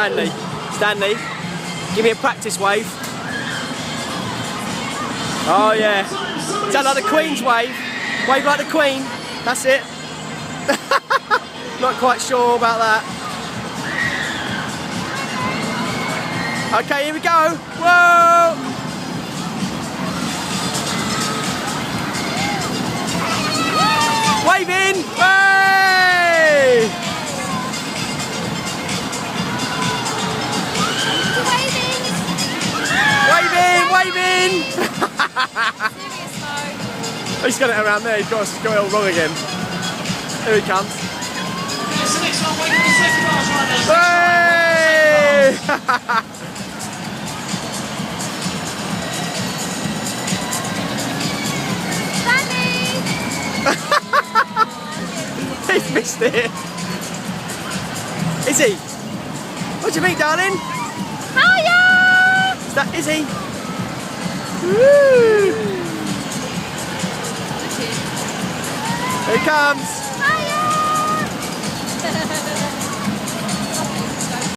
Stanley. Stanley, give me a practice wave. Oh yeah. Is that like the Queen's wave? Wave like the Queen. That's it. Not quite sure about that. Okay, here we go. Whoa! Waving! Hey! Waving! Waving! He's got it around there. He's got it all wrong again. Here he comes. Hey! He's missed it. Is he? What do you mean, darling? Hiya! Is he? Woo! Here he comes. Hiya!